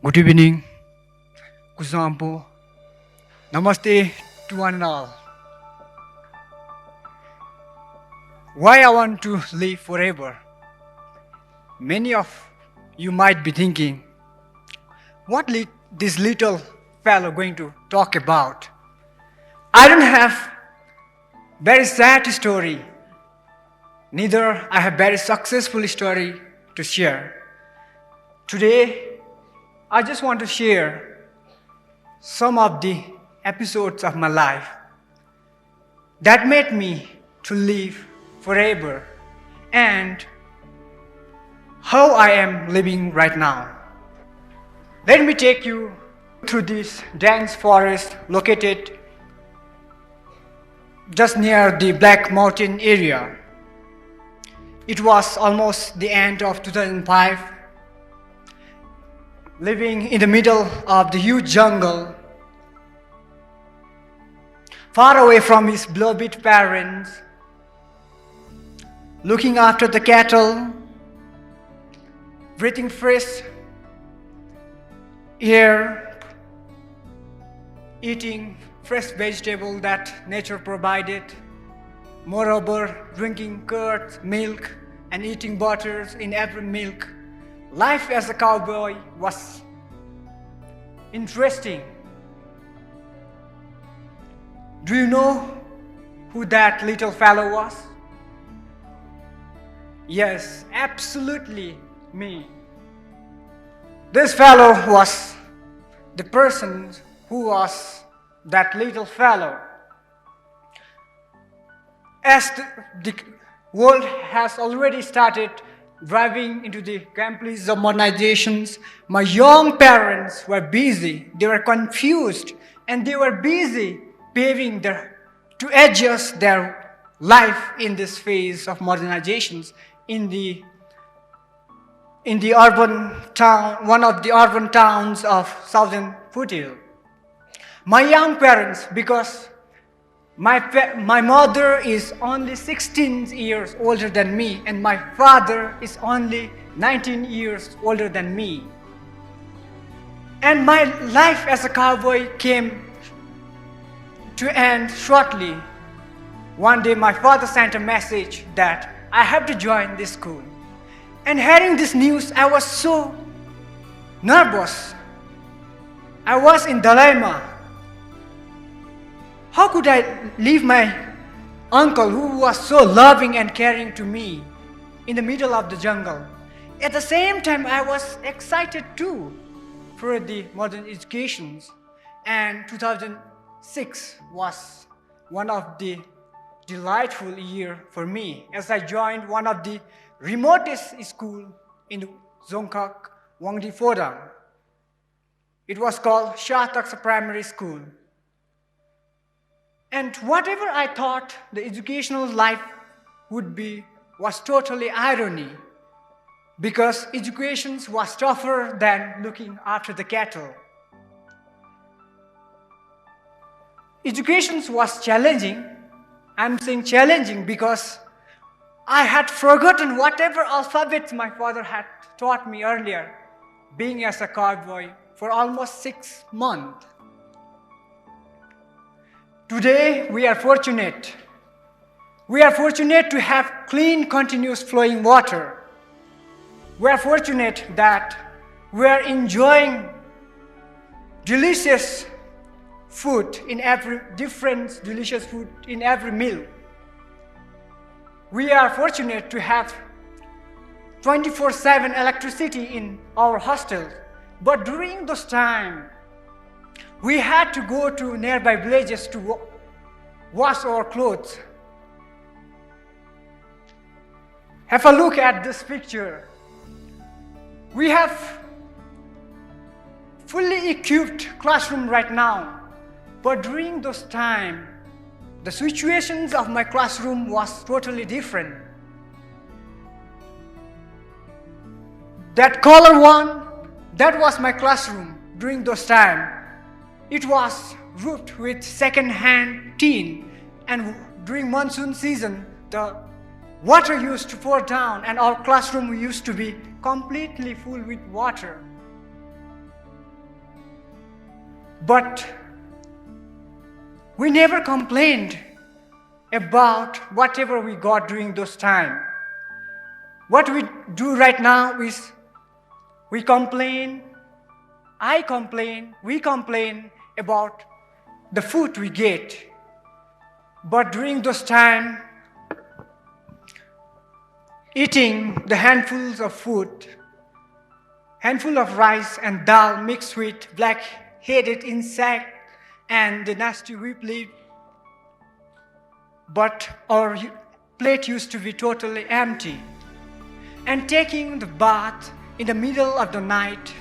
Good evening, Kusampo. Namaste to one and all. Why I want to live forever? Many of you might be thinking, what this little fellow going to talk about? I don't have very sad story. Neither I have very successful story to share. Today, I just want to share some of the episodes of my life that made me to live forever and how I am living right now. Let me take you through this dense forest located just near the Black Mountain area. It was almost the end of 2005. Living in the middle of the huge jungle, far away from his beloved parents, looking after the cattle, breathing fresh air, eating fresh vegetable that nature provided, moreover drinking curd, milk, and eating butters in every milk. Life as a cowboy was interesting. Do you know who that little fellow was? Yes, absolutely me. This fellow was the person who was that little fellow. As the world has already started driving into the complex of modernizations, my young parents were busy, they were confused, and they were busy paving to adjust their life in this phase of modernizations in the urban town, one of the urban towns of southern foothills. My young parents, because my mother is only 16 years older than me and my father is only 19 years older than me. And my life as a cowboy came to end shortly. One day my father sent a message that I have to join this school. And hearing this news, I was so nervous. I was in dilemma. How could I leave my uncle who was so loving and caring to me in the middle of the jungle? At the same time, I was excited too for the modern educations. And 2006 was one of the delightful year for me as I joined one of the remotest school in Zongkak, Wangdi Fodang. It was called Shataksa Primary School. And whatever I thought the educational life would be was totally irony, because education was tougher than looking after the cattle. Education was challenging. I'm saying challenging because I had forgotten whatever alphabet my father had taught me earlier, being as a cowboy for almost 6 months. Today, we are fortunate. We are fortunate to have clean, continuous flowing water. We are fortunate that we are enjoying delicious food in every different delicious food in every meal. We are fortunate to have 24/7 electricity in our hostels. But during those times, we had to go to nearby villages to wash our clothes. Have a look at this picture. We have fully equipped classroom right now, but during those times, the situations of my classroom was totally different. That color one, that was my classroom during those times. It was roofed with second-hand tin, and during monsoon season, the water used to pour down and our classroom used to be completely full with water. But we never complained about whatever we got during those time. What we do right now is we complain, we complain about the food we get. But during those time, eating the handfuls of food, handful of rice and dal mixed with black-headed insect and the nasty whip leaf, but our plate used to be totally empty. And taking the bath in the middle of the night,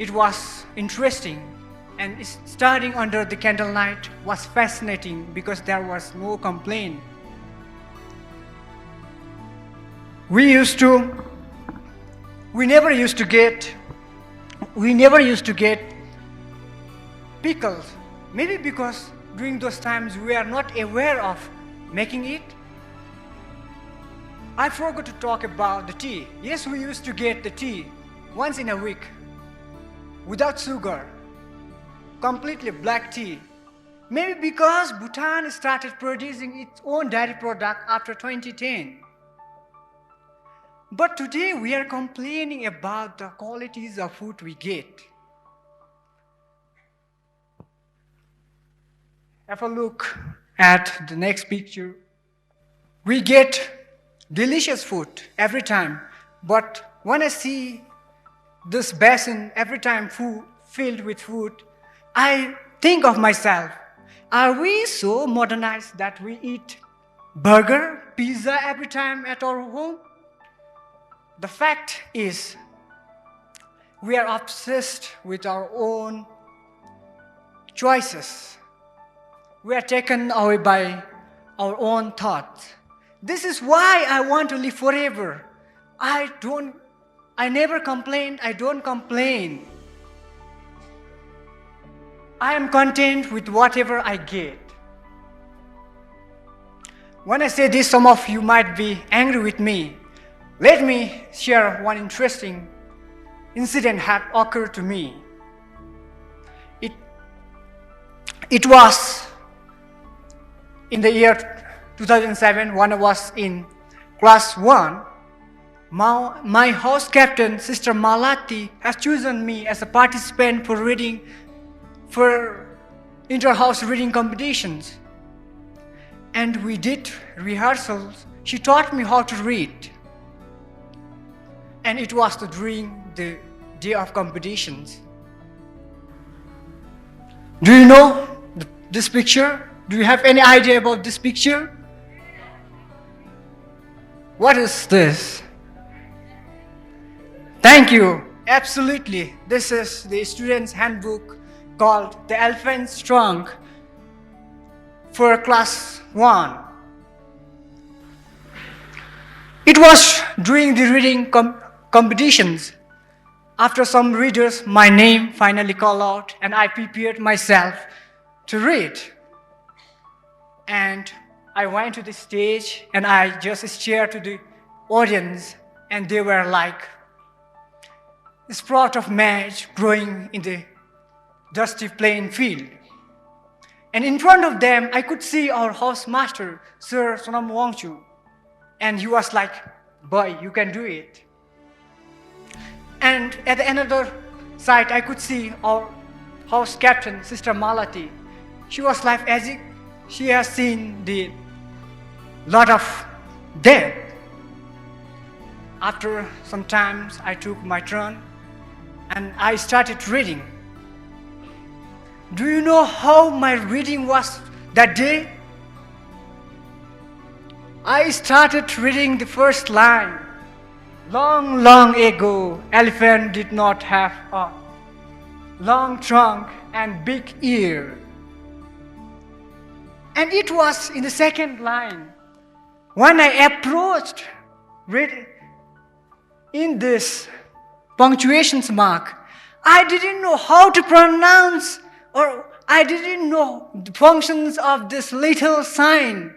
it was interesting, and studying under the candlelight was fascinating because there was no complaint. We never used to get pickles, maybe because during those times we are not aware of making it. I forgot to talk about the tea. Yes, we used to get the tea once in a week without sugar, completely black tea. Maybe because Bhutan started producing its own dairy product after 2010. But today we are complaining about the qualities of food we get. Have a look at the next picture. We get delicious food every time, but when I see this basin every time filled with food, I think of myself, are we so modernized that we eat burger, pizza every time at our home? The fact is, we are obsessed with our own choices. We are taken away by our own thoughts. This is why I want to live forever. I never complain, I don't complain. I am content with whatever I get. When I say this, some of you might be angry with me. Let me share one interesting incident had occurred to me. It was in the year 2007 when I was in class 1. My house captain, Sister Malati, has chosen me as a participant for inter-house reading competitions. And we did rehearsals. She taught me how to read. And it was during the day of competitions. Do you know this picture? Do you have any idea about this picture? What is this? Thank you. Absolutely. This is the student's handbook called the Elephant Trunk for class 1. It was during the reading competitions. After some readers, my name finally called out and I prepared myself to read. And I went to the stage and I just stared to the audience, and they were like a sprout of maize growing in the dusty plain field. And in front of them, I could see our housemaster, Sir Sonam Wangchu. And he was like, "Boy, you can do it." And at another side, I could see our house captain, Sister Malati. She was like as if she has seen the lot of death. After some time, I took my turn and I started reading. Do you know how my reading was that day? I started reading the first line. Long, long ago, elephant did not have a long trunk and big ear. And it was in the second line. When I approached reading in this punctuation mark, I didn't know how to pronounce, or I didn't know the functions of this little sign.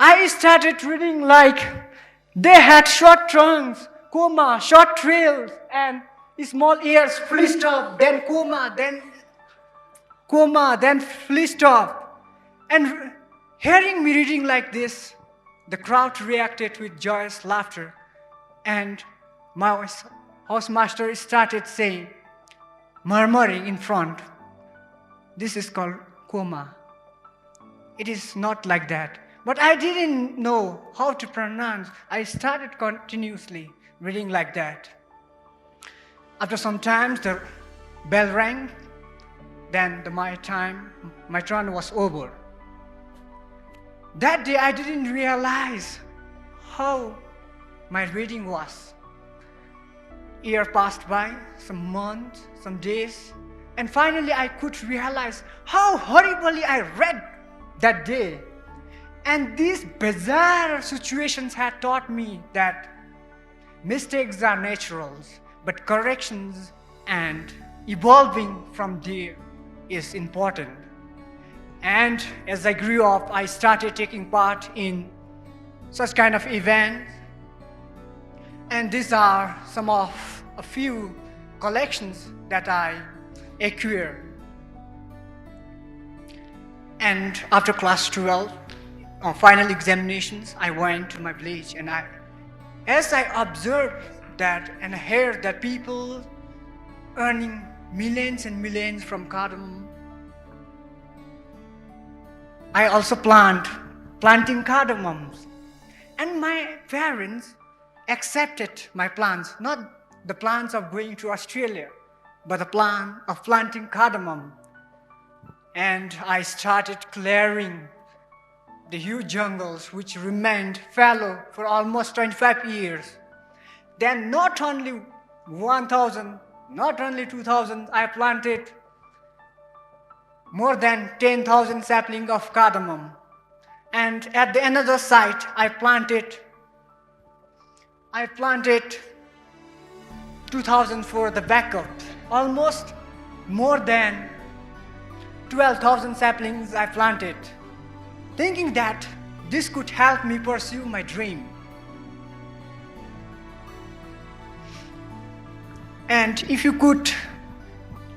I started reading like they had short trunks, short trails, and small ears, full stop, then comma, then full stop. And hearing me reading like this, the crowd reacted with joyous laughter, and my housemaster started saying, murmuring in front, this is called comma. It is not like that. But I didn't know how to pronounce. I started continuously reading like that. After some time, the bell rang. Then my turn was over. That day, I didn't realize how my reading was. Year passed by, some months, some days, and finally I could realize how horribly I read that day. And these bizarre situations had taught me that mistakes are natural, but corrections and evolving from there is important. And as I grew up, I started taking part in such kind of events. And these are a few collections that I acquired. And after class 12, on final examinations, I went to my village, and as I observed that and heard that people earning millions and millions from cardamom, I also planting cardamoms. And my parents accepted my plans, not the plans of going to Australia, but the plan of planting cardamom. And I started clearing the huge jungles which remained fallow for almost 25 years. Then not only 1,000, not only 2,000, I planted more than 10,000 saplings of cardamom. And at the another site, I planted 2,000 for the backup. Almost more than 12,000 saplings I planted, thinking that this could help me pursue my dream. And if you could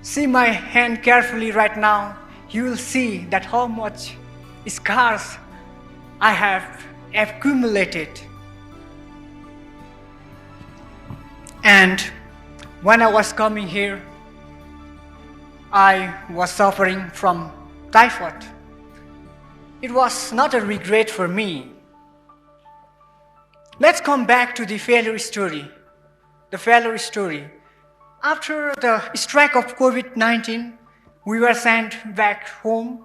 see my hand carefully right now, you will see that how much scars I have accumulated. And when I was coming here, I was suffering from typhoid. It was not a regret for me. Let's come back to the failure story. The failure story. After the strike of COVID-19, we were sent back home,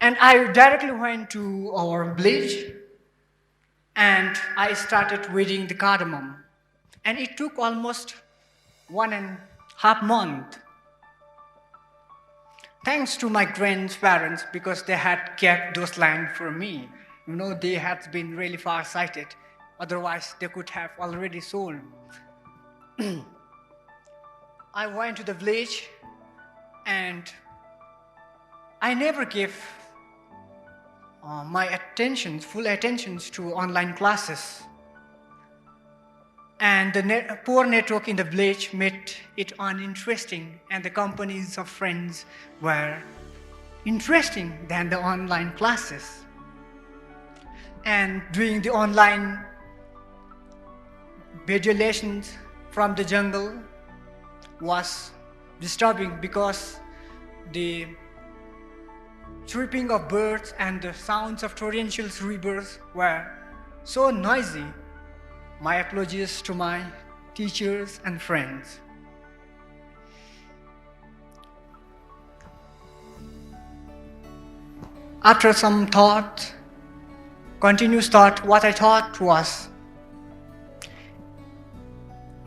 and I directly went to our village, and I started weeding the cardamom. And it took almost 1.5 months. Thanks to my grandparents, because they had kept those land for me. You know, they had been really far-sighted. Otherwise, they could have already sold. I went to the village, and I never gave my full attention to online classes. And the poor network in the village made it uninteresting, and the companies of friends were interesting than the online classes. And doing the online visualizations from the jungle was disturbing, because the chirping of birds and the sounds of torrential rivers were so noisy. My apologies to my teachers and friends. After some continuous thought, what I thought was,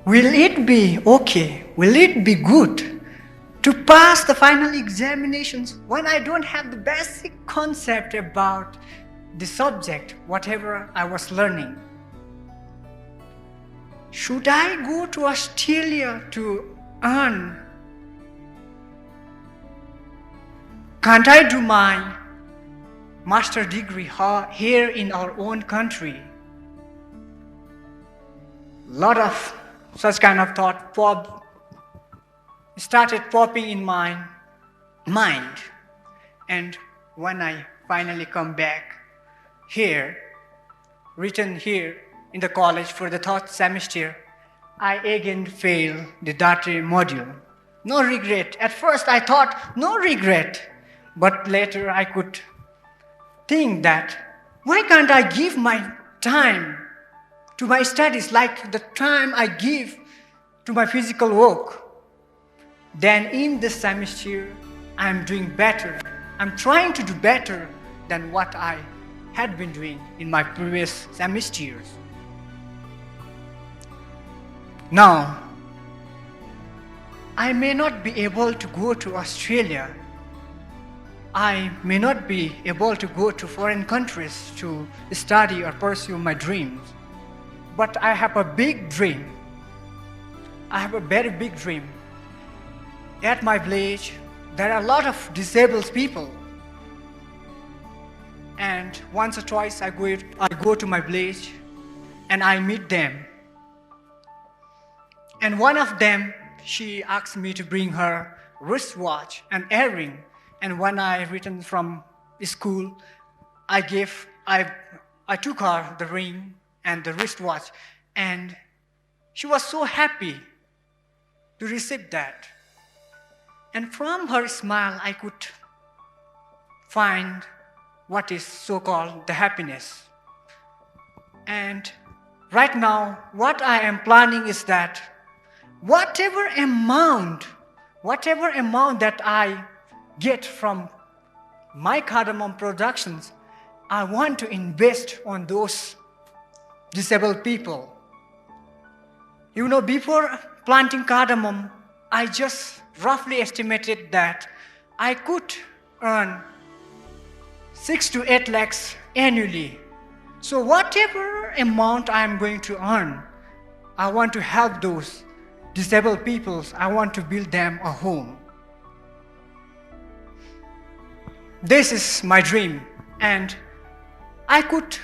will it be okay? Will it be good to pass the final examinations when I don't have the basic concept about the subject, whatever I was learning? Should I go to Australia to earn? Can't I do my master degree here in our own country? A lot of such kind of thought started popping in my mind. And when I finally come back here, written here in the college for the third semester, I again failed the data module. No regret. At first I thought, no regret. But later I could think that, why can't I give my time to my studies like the time I give to my physical work? Then in this semester, I'm doing better. I'm trying to do better than what I had been doing in my previous semesters. Now, I may not be able to go to Australia. I may not be able to go to foreign countries to study or pursue my dreams. But I have a big dream. I have a very big dream. At my village, there are a lot of disabled people. And once or twice I go to my village and I meet them. And one of them, she asked me to bring her wristwatch and earring. And when I returned from school, I took her the ring and the wristwatch. And she was so happy to receive that. And from her smile, I could find what is so-called the happiness. And right now, what I am planning is that whatever amount that I get from my cardamom productions, I want to invest on those disabled people. You know, before planting cardamom, I just roughly estimated that I could earn 6 to 8 lakhs annually. So whatever amount I am going to earn, I want to help those disabled people. I want to build them a home. This is my dream, and I could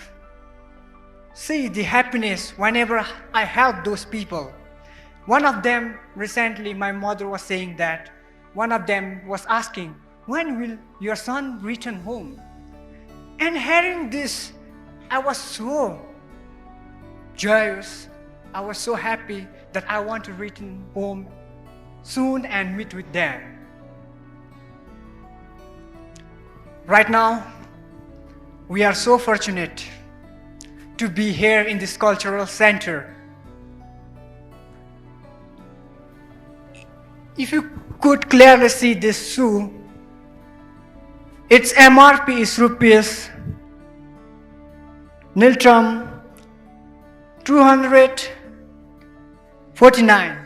see the happiness whenever I help those people. One of them, recently my mother was saying that, one of them was asking, when will your son return home? And hearing this, I was so joyous. I was so happy that I want to return home soon and meet with them. Right now, we are so fortunate to be here in this cultural center. If you could clearly see this shoe, its MRP is rupees 249.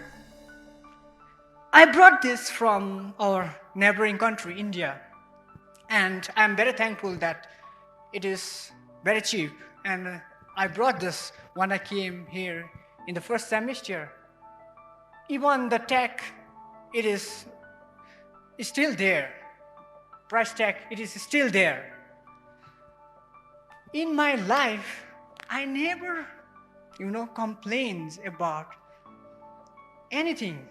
I brought this from our neighboring country, India, and I'm very thankful that it is very cheap. And I brought this when I came here in the first semester. Even the tag, it is still there. Price tag, it is still there. In my life, I never, complains about anything.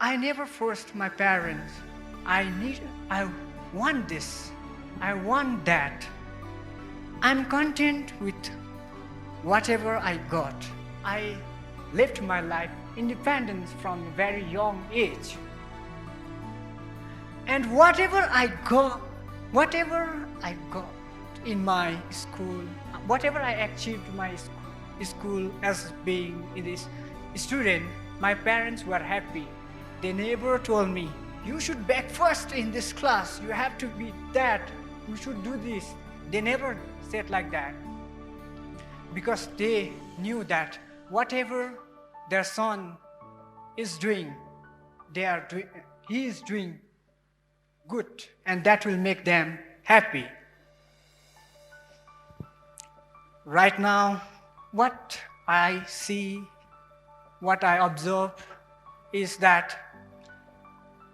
I never forced my parents. I want this. I want that. I'm content with whatever I got. I lived my life independent from a very young age. And whatever I got in my school, whatever I achieved in my school as being this student, my parents were happy. They never told me, you should back first in this class, you have to be that, you should do this. They never said like that. Because they knew that whatever their son is doing, he is doing good, and that will make them happy. Right now, what I see, what I observe is that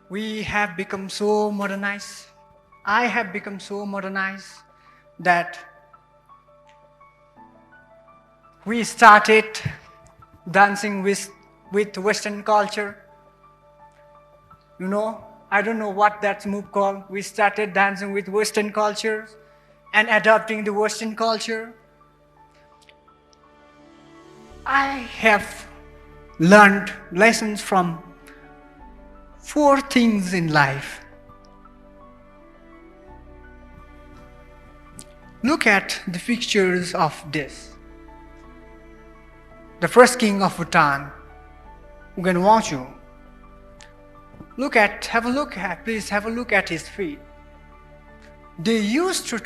we have become so modernized. I have become so modernized that we started dancing with with Western culture. You know, I don't know what that move called. We started dancing with Western culture and adopting the Western culture. I have learned lessons from 4 things in life. Look at the pictures of this. The first king of Bhutan, 𝐻𝐻. Please have a look at his feet. They used to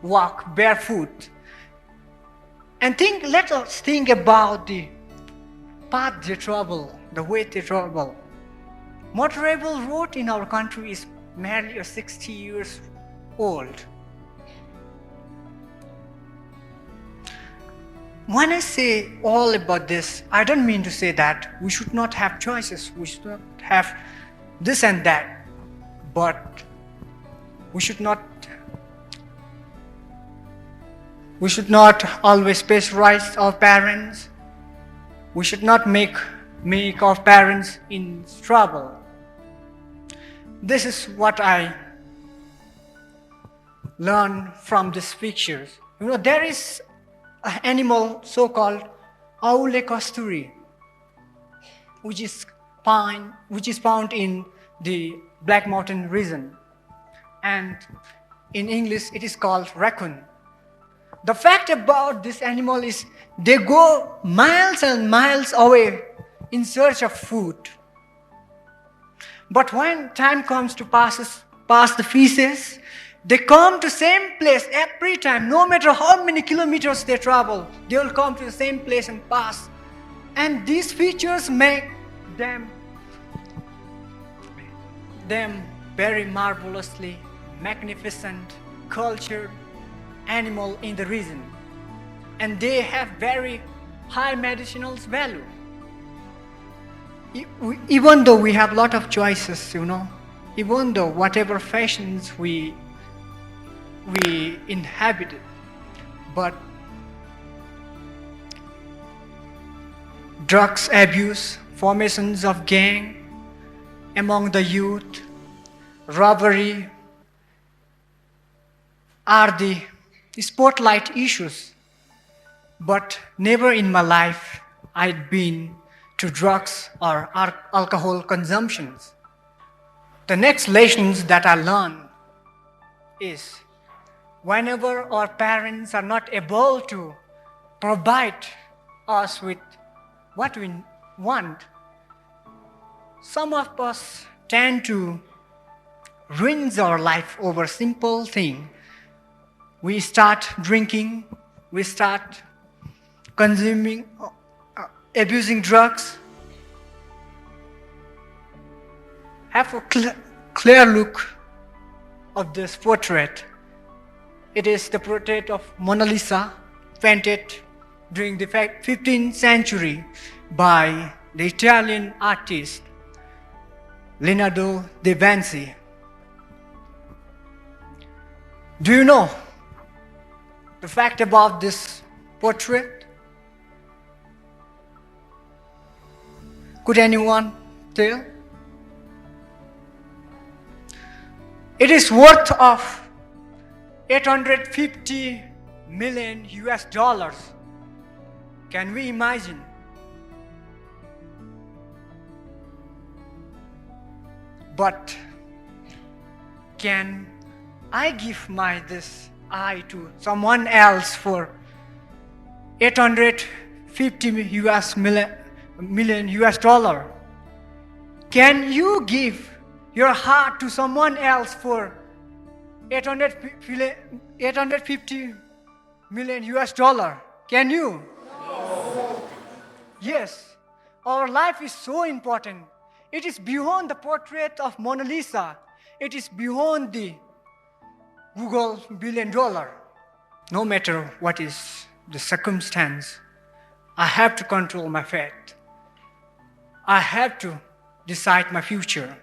walk barefoot. And let us think about the path they travel, the way they travel. Motorable road in our country is merely 60 years old. When I say all about this, I don't mean to say that we should not have choices, we should not have this and that, but we should not always pressurize our parents. We should not make our parents in trouble. This is what I learned from these pictures. You know, there is an animal so-called 𝐴VLE kasturi, which is found in the Black Mountain region, and in English it is called raccoon. The fact about this animal is they go miles and miles away in search of food. But when time comes to pass the feces, they come to the same place every time. No matter how many kilometers they travel, they will come to the same place and pass. And these features make them very marvelously magnificent, cultured animal in the region. And they have very high medicinal value. Even though we have a lot of choices, you know, even though whatever fashions we inhabited, but drugs abuse, formations of gang among the youth, robbery are the spotlight issues. But never in my life I'd been to drugs or alcohol consumptions. The next lessons that I learned is whenever our parents are not able to provide us with what we want, some of us tend to ruin our life over simple thing. We start drinking, we start consuming, abusing drugs. Have a clear look of this portrait. It is the portrait of Mona Lisa, painted during the 15th century by the Italian artist Leonardo da Vinci. Do you know the fact about this portrait? Could anyone tell? It is worth of 850 million US dollars. Can we imagine? But can I give this eye to someone else for 850 million US dollar? Can you give your heart to someone else for 850 million US dollar? Can you? No. Yes, our life is so important. It is beyond the portrait of Mona Lisa. It is beyond the Google $1 billion. No matter what is the circumstance, I have to control my fate. I have to decide my future.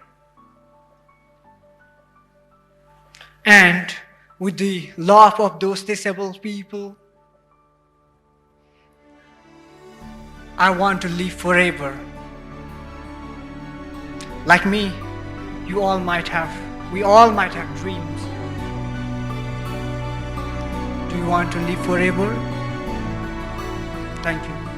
And with the love of those disabled people, I want to live forever. Like me, we all might have dreams. Do you want to live forever? Thank you.